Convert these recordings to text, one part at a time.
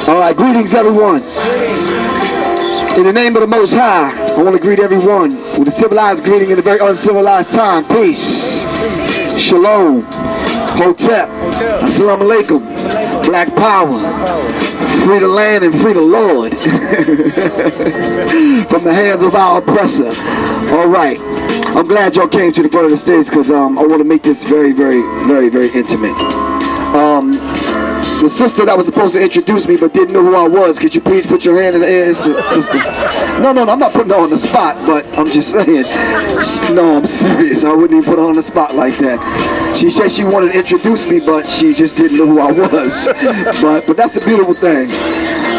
All right, greetings everyone. In the name of the Most High, I want to greet everyone with a civilized greeting in a very uncivilized time. Peace, shalom, hotep, assalamu alaikum, black power, free the land and free the Lord from the hands of our oppressor. All right, I'm glad y'all came to the front of the stage because I want to make this very, very, very, very intimate. The sister that was supposed to introduce me but didn't know who I was, could you please put your hand in the air? It's the sister. No, I'm not putting her on the spot, but I'm just saying. No, I'm serious. I wouldn't even put her on the spot like that. She said she wanted to introduce me, but she just didn't know who I was. But that's a beautiful thing.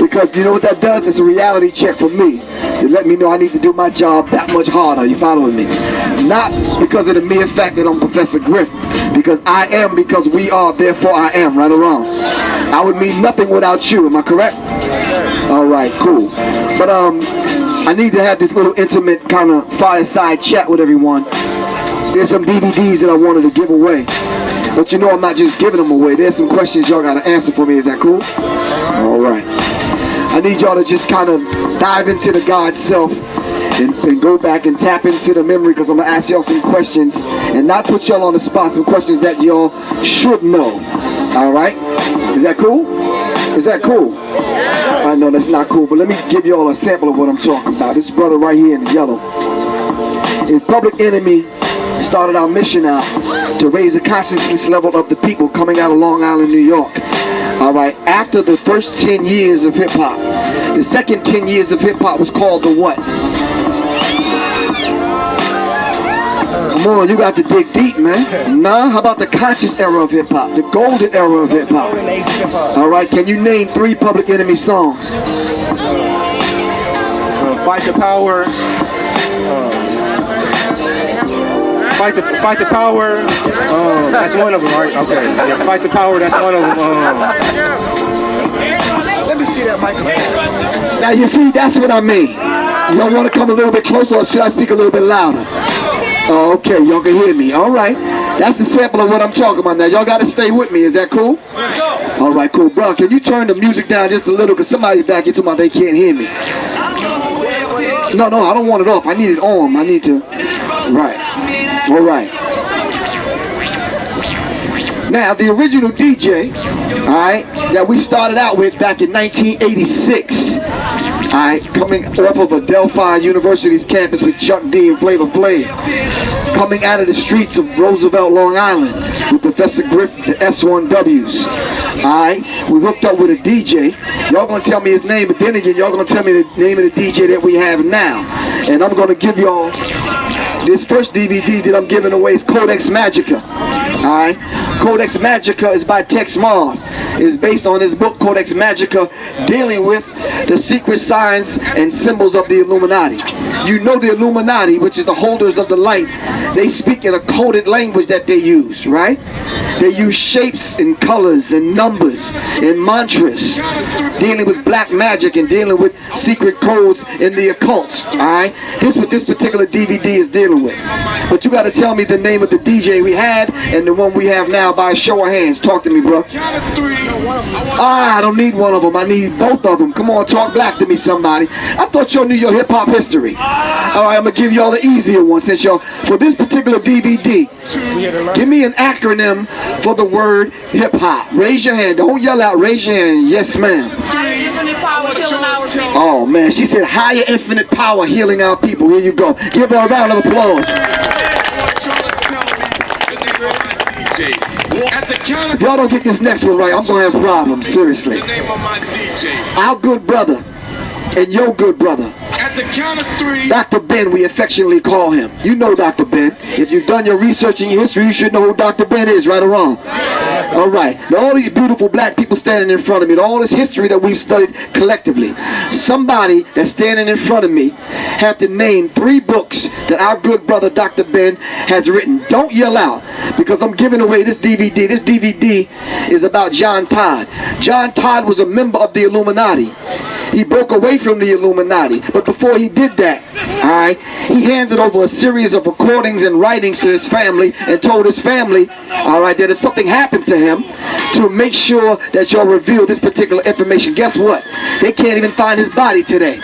Because you know what that does? It's a reality check for me. To let me know I need to do my job that much harder. You following me? Not because of the mere fact that I'm Professor Griff. Because I am, because we are, therefore I am, right or wrong. I would mean nothing without you, am I correct? Alright, cool. But I need to have this little intimate kind of fireside chat with everyone. There's some DVDs that I wanted to give away. But you know I'm not just giving them away. There's some questions y'all gotta answer for me. Is that cool? Alright. I need y'all to just kind of dive into the God self and go back and tap into the memory, because I'm going to ask y'all some questions and not put y'all on the spot, some questions that y'all should know. Alright? Is that cool? Is that cool? I know that's not cool, but let me give y'all a sample of what I'm talking about. This brother right here in the yellow. His Public Enemy started our mission out to raise the consciousness level of the people coming out of Long Island, New York. Alright, after the first 10 years of hip-hop, the second 10 years of hip-hop was called the what? Come on, you got to dig deep, man. Nah, how about the conscious era of hip-hop, the golden era of hip-hop? Alright, can you name 3 Public Enemy songs? Fight the Power. Fight the Power. That's one of them, right? Okay. Yeah, Fight the Power. That's one of them. Let me see that microphone. Now you see, that's what I mean. Y'all want to come a little bit closer, or should I speak a little bit louder? Oh, okay, y'all can hear me. All right. That's the sample of what I'm talking about. Now y'all got to stay with me. Is that cool? All right, cool, bro. Can you turn the music down just a little, because somebody's back here talking about they can't hear me. No, I don't want it off. I need it on. I need to. Right. All right. Now, the original DJ, all right, that we started out with back in 1986, all right, coming off of Adelphi University's campus with Chuck D and Flavor Flav, coming out of the streets of Roosevelt, Long Island, with Professor Griff, the S1Ws, all right, we hooked up with a DJ. Y'all gonna tell me his name, but then again, y'all gonna tell me the name of the DJ that we have now, and I'm gonna give y'all this first DVD that I'm giving away is Codex Magica. Alright? Codex Magica is by Tex Mars. It's based on his book Codex Magica, dealing with the secret signs and symbols of the Illuminati. You know the Illuminati, which is the holders of the light, they speak in a coded language that they use, right? They use shapes and colors and numbers and mantras, dealing with black magic and dealing with secret codes in the occult. Alright? This is what this particular DVD is dealing with. But you got to tell me the name of the DJ we had and the one we have now by a show of hands. Talk to me, bro. I don't need one of them. I need both of them. Come on, talk black to me, somebody. I thought y'all knew your hip-hop history. Alright, I'm going to give y'all the easier one, since y'all, for this particular DVD, give me an acronym for the word hip-hop. Raise your hand. Don't yell out. Raise your hand. Yes, ma'am. Oh, man. She said, higher infinite power healing our people. Here you go. Give her a round of applause. If y'all don't get this next one right, I'm going to have problems. Seriously. Our good brother and your good brother, at the count of 3, Dr. Ben, we affectionately call him. You know Dr. Ben. If you've done your research and your history, you should know who Dr. Ben is, right or wrong. All right. Now, all these beautiful black people standing in front of me, and all this history that we've studied collectively, somebody that's standing in front of me have to name 3 books that our good brother Dr. Ben has written. Don't yell out, because I'm giving away this DVD. This DVD is about John Todd. John Todd was a member of the Illuminati. He broke away from the Illuminati, but before he did that, Alright? He handed over a series of recordings and writings to his family and told his family, alright, that if something happened to him, to make sure that y'all reveal this particular information. Guess what? They can't even find his body today.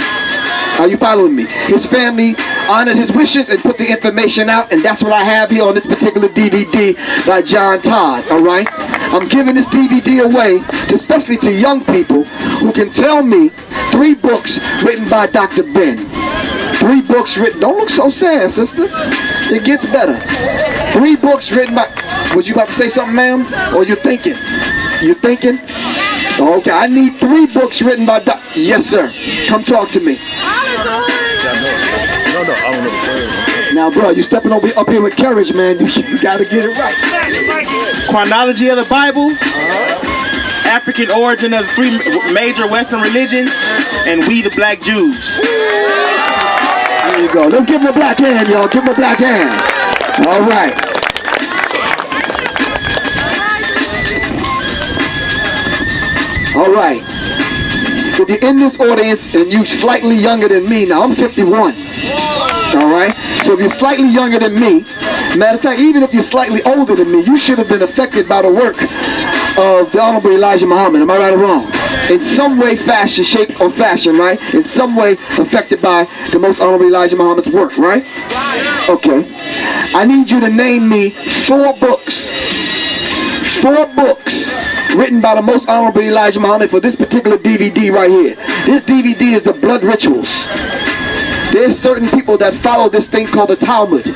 Are you following me? His family honored his wishes and put the information out, and that's what I have here on this particular DVD by John Todd, alright? I'm giving this DVD away, especially to young people who can tell me 3 books written by Dr. Ben. 3 books written, don't look so sad, sister. It gets better. 3 books written by, was you about to say something, ma'am? Or you thinking? You thinking? Okay, I need 3 books written by Dr. Yes, sir. Come talk to me. Now, bro, you stepping up here with courage, man. You gotta get it right. Chronology of the Bible, African origin of 3 major Western religions, and we the Black Jews. There you go. Let's give him a black hand, y'all. Give him a black hand. All right. All right. If you're in this audience and you're slightly younger than me, now I'm 51. All right. So if you're slightly younger than me, matter of fact, even if you're slightly older than me, you should have been affected by the work of the Honorable Elijah Muhammad. Am I right or wrong? In some way, fashion, shape, or fashion, right? In some way affected by the most Honorable Elijah Muhammad's work, right? Okay. I need you to name me 4 books. 4 books written by the most Honorable Elijah Muhammad for this particular DVD right here. This DVD is the blood rituals. There's certain people that follow this thing called the Talmud,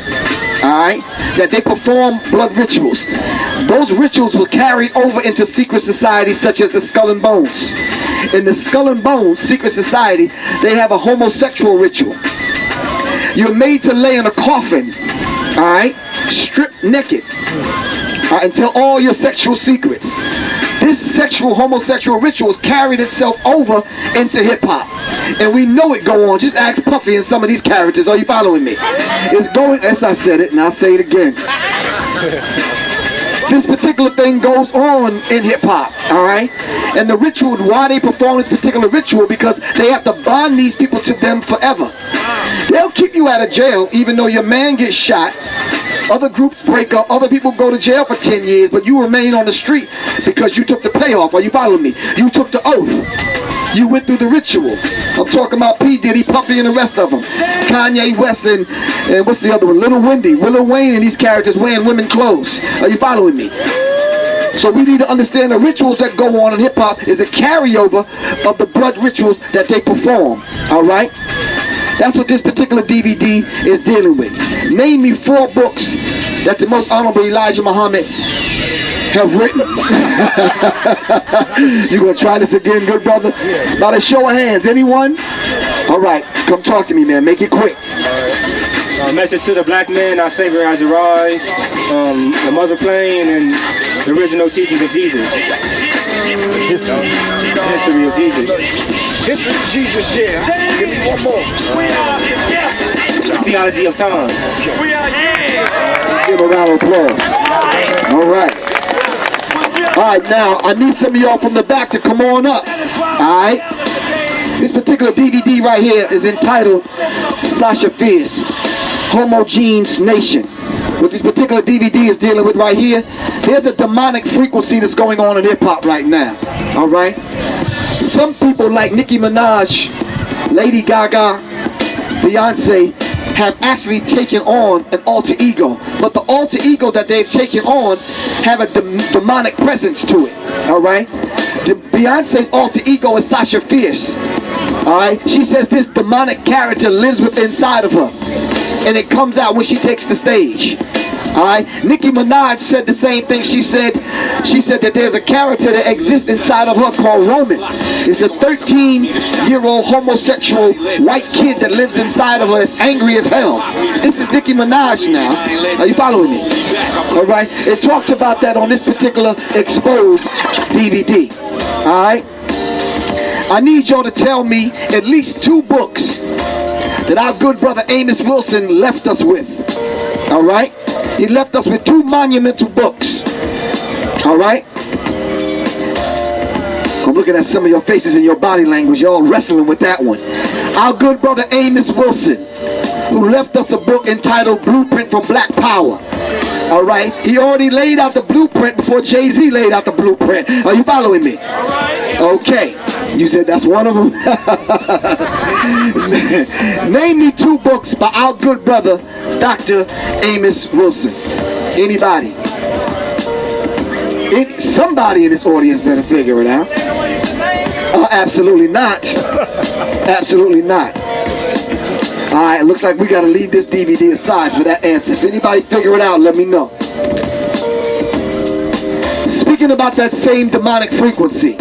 alright, that they perform blood rituals. Those rituals were carried over into secret societies such as the Skull and Bones. In the Skull and Bones secret society, they have a homosexual ritual. You're made to lay in a coffin, alright, stripped naked, and tell all your sexual secrets. This sexual homosexual ritual has carried itself over into hip-hop. And we know it go on. Just ask Puffy and some of these characters. Are you following me? It's going, as I said it, and I'll say it again. This particular thing goes on in hip-hop, alright? And the ritual, why they perform this particular ritual, because they have to bond these people to them forever. They'll keep you out of jail even though your man gets shot. Other groups break up, other people go to jail for 10 years, but you remain on the street because you took the payoff. Are you following me? You took the oath. You went through the ritual. I'm talking about P. Diddy, Puffy, and the rest of them. Kanye West and what's the other one? Little Wendy, Willow Wayne, and these characters wearing women clothes. Are you following me? So we need to understand the rituals that go on in hip-hop is a carryover of the blood rituals that they perform. All right? That's what this particular DVD is dealing with. Name me 4 books that the most Honorable Elijah Muhammad have written. You gonna try this again, good brother? By a show of hands, anyone? All right, come talk to me, man. Make it quick. Message to the Black Men, our Savior has arise. The Mother Plane, and the original teachings of Jesus. History of Jesus. History of Jesus, yeah. Give me one more. Theology of time. Give a round of applause. All right. All right, now I need some of y'all from the back to come on up. All right. This particular DVD right here is entitled Sasha Fierce, Homogene's Nation. What this particular DVD is dealing with right here, there's a demonic frequency that's going on in hip-hop right now. All right. Some people like Nicki Minaj, Lady Gaga, Beyonce have actually taken on an alter ego. But the alter ego that they've taken on have a demonic presence to it. Alright? Beyonce's alter ego is Sasha Fierce. Alright? She says this demonic character lives within inside of her. And it comes out when she takes the stage. Alright, Nicki Minaj said the same thing. She said that there's a character that exists inside of her called Roman. It's a 13-year-old homosexual white kid that lives inside of her that's angry as hell. This is Nicki Minaj now. Are you following me? Alright, it talks about that on this particular exposed DVD. Alright, I need y'all to tell me at least 2 books that our good brother Amos Wilson left us with. Alright? He left us with 2 monumental books. Alright? I'm looking at some of your faces and your body language. You're all wrestling with that one. Our good brother Amos Wilson. who left us a book entitled Blueprint for Black Power. All right, he already laid out the blueprint before Jay-Z laid out the blueprint. Are you following me? Okay, you said that's one of them. Name me 2 books by our good brother, Dr. Amos Wilson. Anybody? Somebody in this audience better figure it out. Absolutely not. Absolutely not. Alright, looks like we gotta leave this DVD aside for that answer. If anybody figure it out, let me know. Speaking about that same demonic frequency.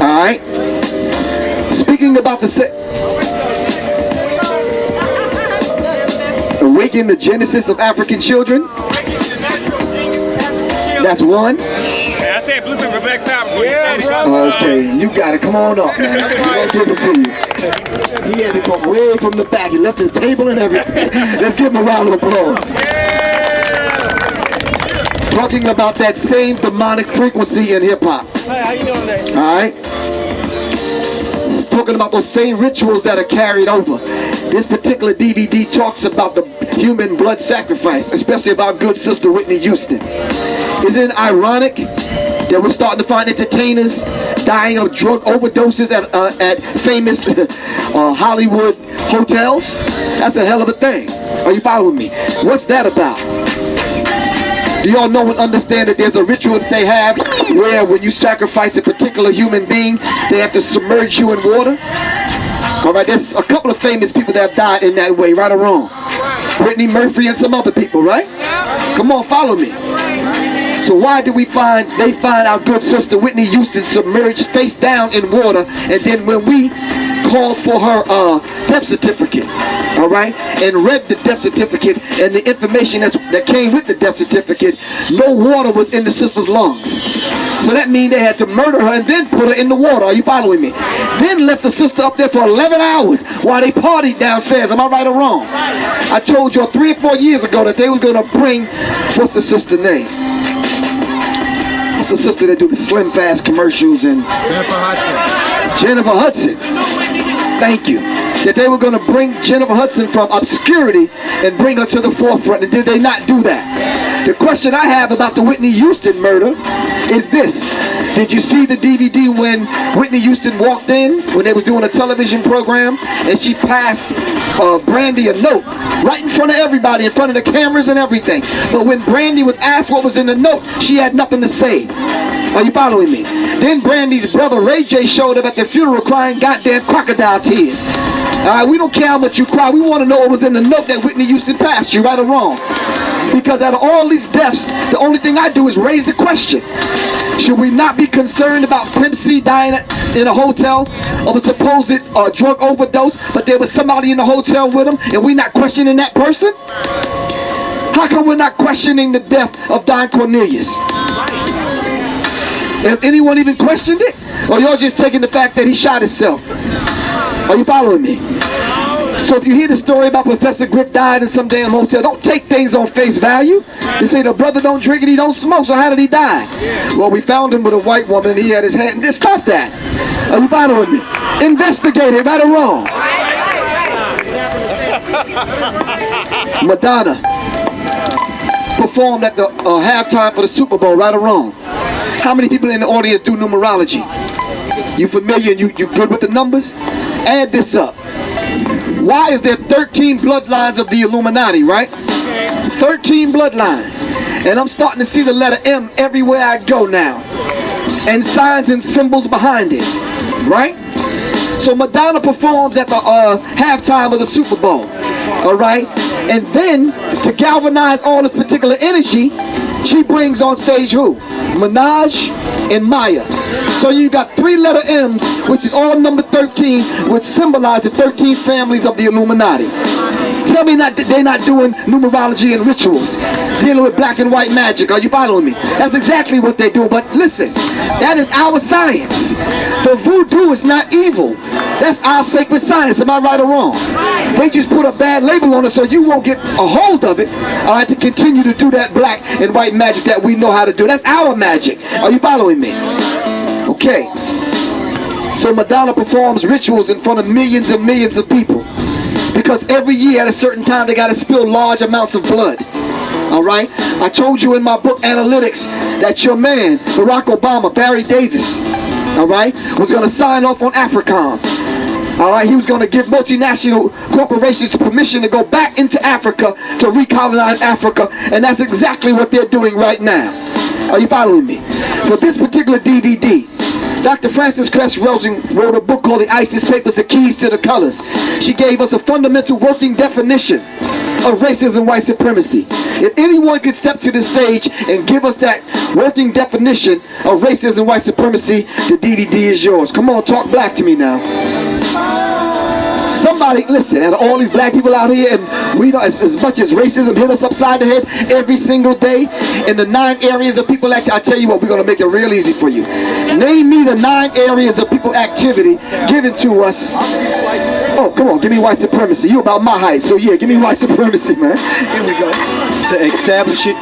Alright? Speaking about the awaken the genesis of African children. That's one. I said blueprint for Black Power. Okay, you got it. Come on up, man. We're gonna give it to you. He had to come way from the back. He left his table and everything. Let's give him a round of applause. Talking about that same demonic frequency in hip-hop. Hey, how you doing today? Alright? He's talking about those same rituals that are carried over. This particular DVD talks about the human blood sacrifice, especially about good sister Whitney Houston. Isn't it ironic that we're starting to find entertainers dying of drug overdoses at famous Hollywood hotels? That's a hell of a thing. Are you following me? What's that about? Do y'all know and understand that there's a ritual that they have where when you sacrifice a particular human being, they have to submerge you in water? Alright, there's a couple of famous people that have died in that way, right or wrong. Brittany Murphy and some other people, right? Come on, follow me. So why did they find our good sister Whitney Houston submerged face down in water, and then when we called for her death certificate, all right, and read the death certificate and the information that came with the death certificate, no water was in the sister's lungs. So that means they had to murder her and then put her in the water. Are you following me? Then left the sister up there for 11 hours while they partied downstairs. Am I right or wrong? I told you 3 or 4 years ago that they were going to bring, what's the sister's name? What's the sister that do the Slim Fast commercials? And Jennifer Hudson. Thank you. That they were going to bring Jennifer Hudson from obscurity and bring her to the forefront. And did they not do that? The question I have about the Whitney Houston murder is this. Did you see the DVD when Whitney Houston walked in, when they was doing a television program, and she passed Brandy a note right in front of everybody, in front of the cameras and everything. But when Brandy was asked what was in the note, she had nothing to say. Are you following me? Then Brandy's brother Ray J showed up at the funeral crying goddamn crocodile tears. We don't care how much you cry. We want to know what was in the note that Whitney Houston passed you, right or wrong. Because out of all these deaths, the only thing I do is raise the question. Should we not be concerned about Pimp C dying in a hotel of a supposed drug overdose, but there was somebody in the hotel with him and we're not questioning that person? How come we're not questioning the death of Don Cornelius? Has anyone even questioned it? Or y'all just taking the fact that he shot himself? Are you following me? So if you hear the story about Professor Griff died in some damn hotel, don't take things on face value. They say the brother don't drink and he don't smoke, so how did he die? Well, we found him with a white woman and he had his hand. Just stop that. Are you following me? Investigate it, right or wrong. Madonna performed at the halftime for the Super Bowl, right or wrong. How many people in the audience do numerology? You familiar? You good with the numbers? Add this up. Why is there 13 bloodlines of the Illuminati, right? 13 bloodlines. And I'm starting to see the letter M everywhere I go now. And signs and symbols behind it, right? So Madonna performs at the halftime of the Super Bowl, all right? And then, to galvanize all this particular energy, she brings on stage who? Minaj and Maya. So you got 3 letter M's, which is all number 13, which symbolize the 13 families of the Illuminati. Tell me they're not doing numerology and rituals, dealing with black and white magic. Are you following me? That's exactly what they do. But listen, that is our science. The voodoo is not evil. That's our sacred science. Am I right or wrong? They just put a bad label on it so you won't get a hold of it, all right, to continue to do that black and white magic that we know how to do. That's our magic. Are you following me? Okay. So Madonna performs rituals in front of millions and millions of people. because every year at a certain time they got to spill large amounts of blood. All right? I told you in my book, Analytics, that your man, Barack Obama, Barry Davis, all right, was going to sign off on AFRICOM. All right, he was going to give multinational corporations permission to go back into Africa to recolonize Africa, and that's exactly what they're doing right now. Are you following me? For this particular DVD, Dr. Frances Cress Welsing wrote a book called The ISIS Papers, The Keys to the Colors. She gave us a fundamental working definition of racism, white supremacy. If anyone could step to the stage and give us that working definition of racism, white supremacy, the DVD is yours. Come on, talk black to me now. Somebody, listen, out of all these black people out here, and we know as much as racism hit us upside the head every single day, in the 9 areas of people activity, I tell you what, we're going to make it real easy for you. Name me the 9 areas of people activity given to us. Oh, come on, give me white supremacy. You about my height, so yeah, give me white supremacy, man. Here we go. To establish it,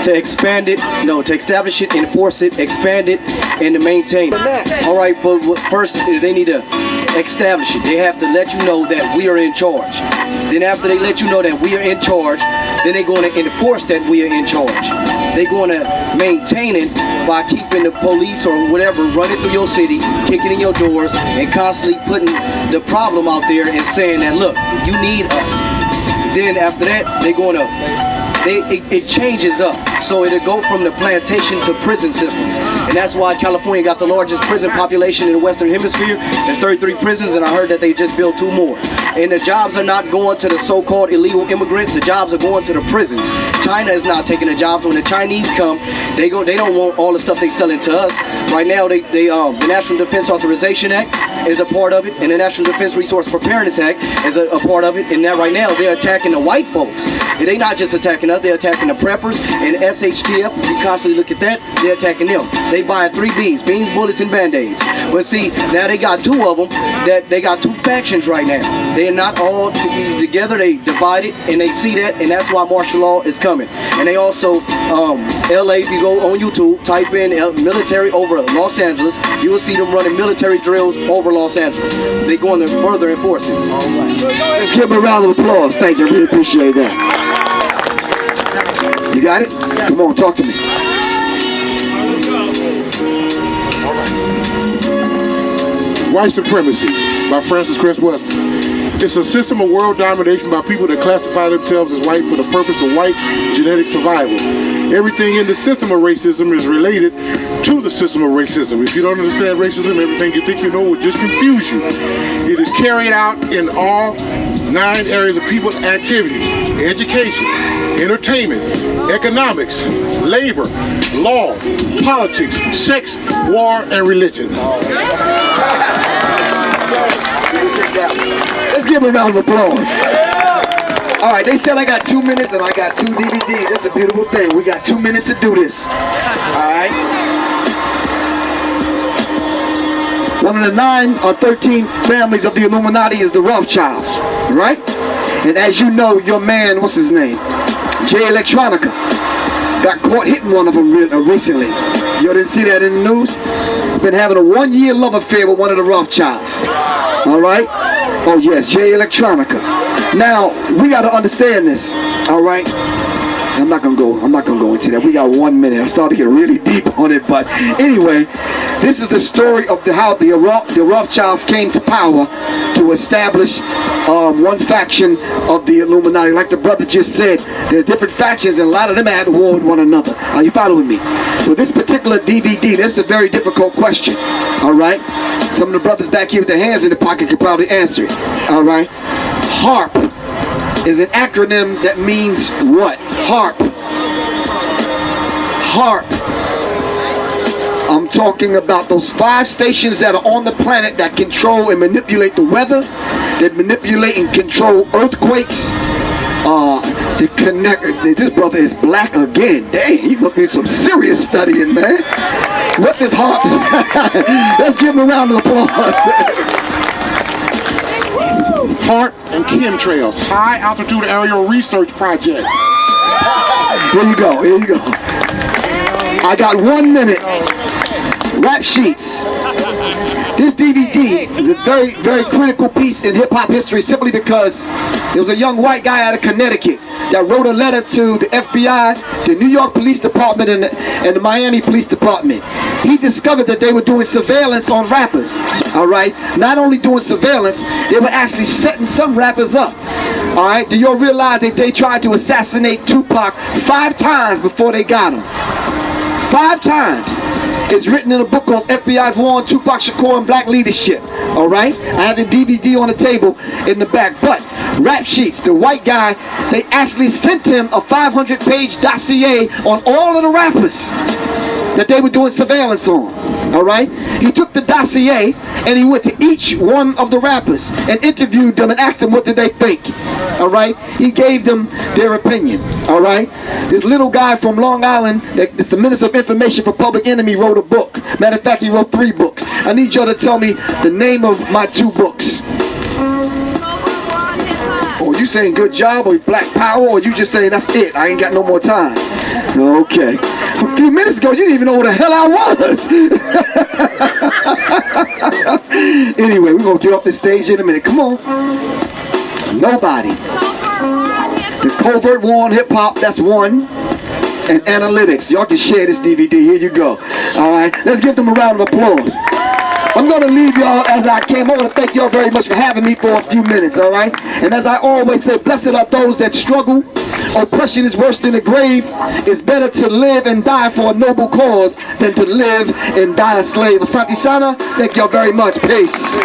to expand it, no, to establish it, enforce it, expand it, and to maintain it. All right, but first they need to establish it. They have to let you know that we are in charge. Then after they let you know that we are in charge, then they're going to enforce that we are in charge. They're going to maintain it by keeping the police or whatever running through your city, kicking in your doors, and constantly putting the problem out there and saying that, look, you need us. Then after that, they're going to it changes up. So it'll go from the plantation to prison systems. And that's why California got the largest prison population in the Western Hemisphere. There's 33 prisons, and I heard that they just built 2 more. And the jobs are not going to the so-called illegal immigrants. The jobs are going to the prisons. China is not taking the jobs. When the Chinese come, they don't want all the stuff they selling to us. Right now, the National Defense Authorization Act is a part of it, and the National Defense Resource Preparedness Act is a part of it. And that right now, they're attacking the white folks. They're not just attacking us, they're attacking the preppers and SHTF. You constantly look at that, they're attacking them. They buying 3 Bs, beans, bullets, and band-aids. But see, now they got 2 of them, that they got 2 factions right now. They're not all together, they divided, and they see that, and that's why martial law is coming. And they also, LA, if you go on YouTube, type in military over Los Angeles, you will see them running military drills over Los Angeles. They're going to further enforce it. All right. Let's give them a round of applause. Thank you. I really appreciate that. You got it? Come on, talk to me. White Supremacy by Frances Cress Welsing. It's a system of world domination by people that classify themselves as white for the purpose of white genetic survival. Everything in the system of racism is related to the system of racism. If you don't understand racism, everything you think you know will just confuse you. It is carried out in all 9 areas of people's activity: education, entertainment, economics, labor, law, politics, sex, war, and religion. Let's give a round of applause. All right, they said I got 2 minutes and I got 2 DVDs. That's a beautiful thing. We got 2 minutes to do this. All right. One of the 9 or 13 families of the Illuminati is the Rothschilds, right? And as you know, your man, what's his name? Jay Electronica got caught hitting one of them recently. You didn't see that in the news? Been having a 1-year love affair with one of the Rothschilds. All right? Oh yes, Jay Electronica. Now we got to understand this. All right? I'm not gonna go into that. We got 1 minute. I started to get really deep on it, but anyway, this is the story of how the Rothschilds came to power to establish one faction of the Illuminati. Like the brother just said, there are different factions, and a lot of them had war with one another. Are you following me? So this particular DVD, this is a very difficult question. All right? Some of the brothers back here with their hands in the pocket could probably answer it. All right? HARP is an acronym that means what? HARP. HARP. I'm talking about those 5 stations that are on the planet that control and manipulate the weather, that manipulate and control earthquakes. They connect. This brother is black again. Dang, he must be some serious studying, man. What this HARP is? Let's give him a round of applause. HARP and chemtrails, High Altitude Aerial Research Project. Here you go, here you go. I got 1 minute. Rap sheets. This DVD is a very, very critical piece in hip-hop history simply because there was a young white guy out of Connecticut that wrote a letter to the FBI, the New York Police Department, and the Miami Police Department. He discovered that they were doing surveillance on rappers, all right? Not only doing surveillance, they were actually setting some rappers up, all right? Do you all realize that they tried to assassinate Tupac 5 times before they got him? 5 times. It's written in a book called FBI's War on Tupac Shakur and Black Leadership. All right? I have the DVD on the table in the back. But Rap Sheets, the white guy, they actually sent him a 500-page dossier on all of the rappers that they were doing surveillance on. All right? He took the dossier and he went to each one of the rappers and interviewed them and asked them what did they think. All right? He gave them their opinion. All right? This little guy from Long Island, that's the Minister of Information for Public Enemy, wrote a book. Matter of fact, he wrote 3 books. I need y'all to tell me the name of my 2 books. Oh, you saying good job or Black Power, or you just saying that's it? I ain't got no more time. Okay. A few minutes ago, you didn't even know who the hell I was. Anyway, we're going to get off this stage in a minute. Come on. Nobody. The Covert War on Hip Hop, that's 1. And Analytics. Y'all can share this DVD. Here you go. All right. Let's give them a round of applause. I'm going to leave y'all as I came. I want to thank y'all very much for having me for a few minutes, all right? And as I always say, blessed are those that struggle. Oppression is worse than the grave. It's better to live and die for a noble cause than to live and die a slave. Asante Sana, thank y'all very much. Peace.